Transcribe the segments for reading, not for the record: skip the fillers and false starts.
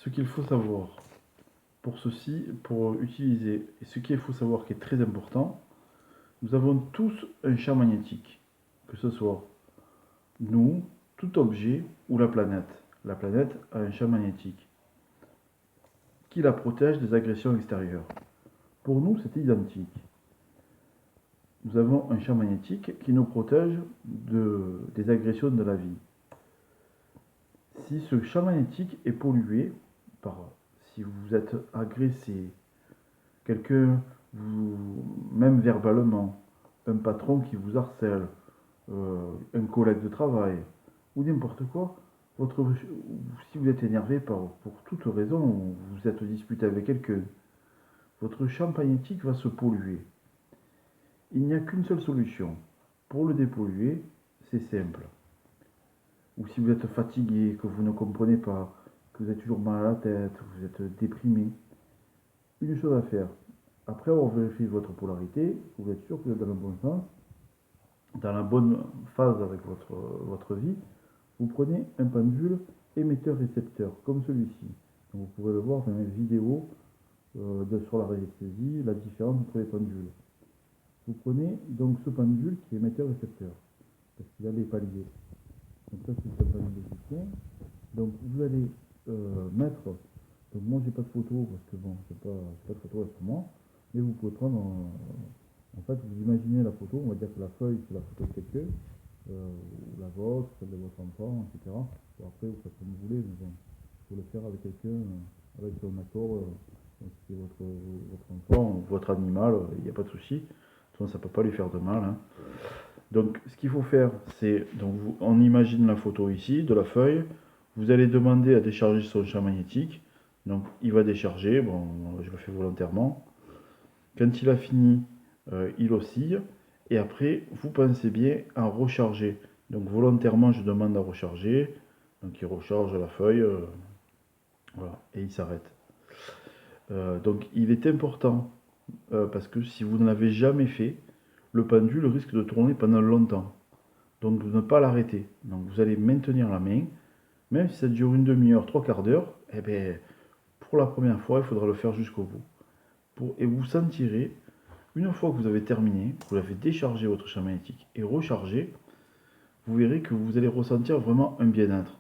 Ce qu'il faut savoir pour ceci, pour utiliser, et ce qu'il faut savoir qui est très important, nous avons tous un champ magnétique, que ce soit nous, tout objet ou la planète. La planète a un champ magnétique qui la protège des agressions extérieures. Pour nous, c'est identique. Nous avons un champ magnétique qui nous protège des agressions de la vie. Si ce champ magnétique est pollué, si vous êtes agressé, quelqu'un, même verbalement, un patron qui vous harcèle, un collègue de travail, ou n'importe quoi, si vous êtes énervé pour toute raison, ou vous êtes disputé avec quelqu'un, votre champ magnétique va se polluer. Il n'y a qu'une seule solution. Pour le dépolluer, c'est simple. Ou si vous êtes fatigué, que vous ne comprenez pas, que vous avez toujours mal à la tête, que vous êtes déprimé, une chose à faire. Après avoir vérifié votre polarité, vous êtes sûr que vous êtes dans le bon sens, dans la bonne phase avec votre vie, vous prenez un pendule émetteur-récepteur, comme celui-ci. Vous pourrez le voir dans mes vidéos sur la radiesthésie, la différence entre les pendules. Vous prenez donc ce pendule qui est émetteur-récepteur, parce qu'il a les paliers. Donc ça c'est un pendule égyptien. Donc vous allez mettre, donc moi j'ai pas de photo parce que bon, j'ai pas de photo sur moi, mais vous pouvez prendre, en fait vous imaginez la photo, on va dire que la feuille c'est la photo de quelqu'un, ou la vôtre, celle de votre enfant, etc. Bon, après vous faites comme vous voulez, mais bon, il faut le faire avec quelqu'un, avec son accord, si c'est votre enfant ou votre animal, il n'y a pas de souci. De toute façon, ça ne peut pas lui faire de mal. Hein. Donc, ce qu'il faut faire, c'est, on imagine la photo ici, de la feuille. Vous allez demander à décharger son champ magnétique. Donc, il va décharger. Bon, je le fais volontairement. Quand il a fini, il oscille. Et après, vous pensez bien à recharger. Donc, volontairement, je demande à recharger. Donc, il recharge la feuille. Voilà, et il s'arrête. Donc, il est important, parce que si vous ne l'avez jamais fait, le pendule risque de tourner pendant longtemps. Donc ne pas l'arrêter. Donc vous allez maintenir la main, même si ça dure une demi-heure, trois quarts d'heure, eh bien, pour la première fois, il faudra le faire jusqu'au bout. Et vous sentirez, une fois que vous avez terminé, vous avez déchargé votre champ magnétique et rechargé, vous verrez que vous allez ressentir vraiment un bien-être.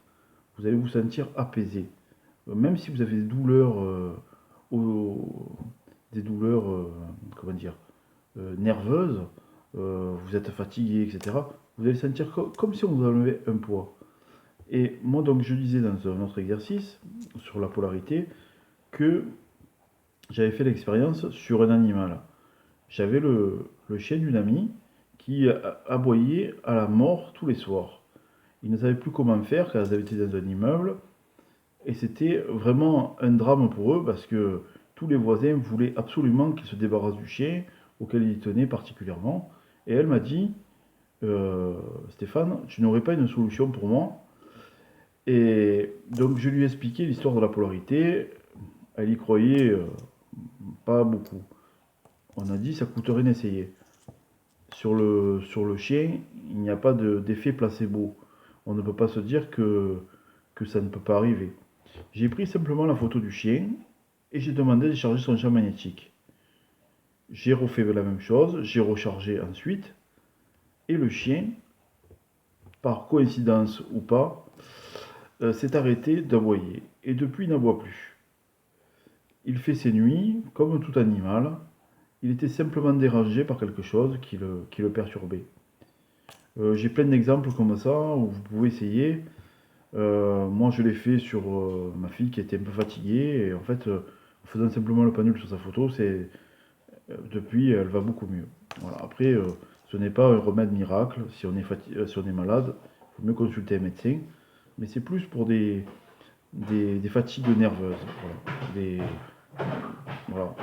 Vous allez vous sentir apaisé. Même si vous avez des douleurs, comment dire, nerveuses, vous êtes fatigué, etc., vous allez sentir comme si on vous enlevait un poids. Et moi, donc, je disais dans un autre exercice sur la polarité que j'avais fait l'expérience sur un animal. J'avais le chien d'une amie qui aboyait à la mort tous les soirs. Il ne savait plus comment faire car ils avaient été dans un immeuble. Et c'était vraiment un drame pour eux parce que tous les voisins voulaient absolument qu'il se débarrasse du chien auquel il tenait particulièrement. Et elle m'a dit, Stéphane, tu n'aurais pas une solution pour moi? Et donc je lui ai expliqué l'histoire de la polarité. Elle y croyait pas beaucoup. On a dit ça coûte rien d'essayer. Sur le chien, il n'y a pas d'effet placebo. On ne peut pas se dire que ça ne peut pas arriver. J'ai pris simplement la photo du chien et j'ai demandé de charger son champ magnétique. J'ai refait la même chose, j'ai rechargé ensuite et le chien, par coïncidence ou pas, s'est arrêté d'aboyer et depuis il n'aboie plus. Il fait ses nuits comme tout animal, il était simplement dérangé par quelque chose qui le perturbait. J'ai plein d'exemples comme ça où vous pouvez essayer. Moi, je l'ai fait sur ma fille qui était un peu fatiguée. Et en fait, en faisant simplement le pendule sur sa photo, depuis, elle va beaucoup mieux. Voilà. Après, ce n'est pas un remède miracle. Si on est, si on est malade, il faut mieux consulter un médecin. Mais c'est plus pour des fatigues nerveuses. Voilà. Voilà.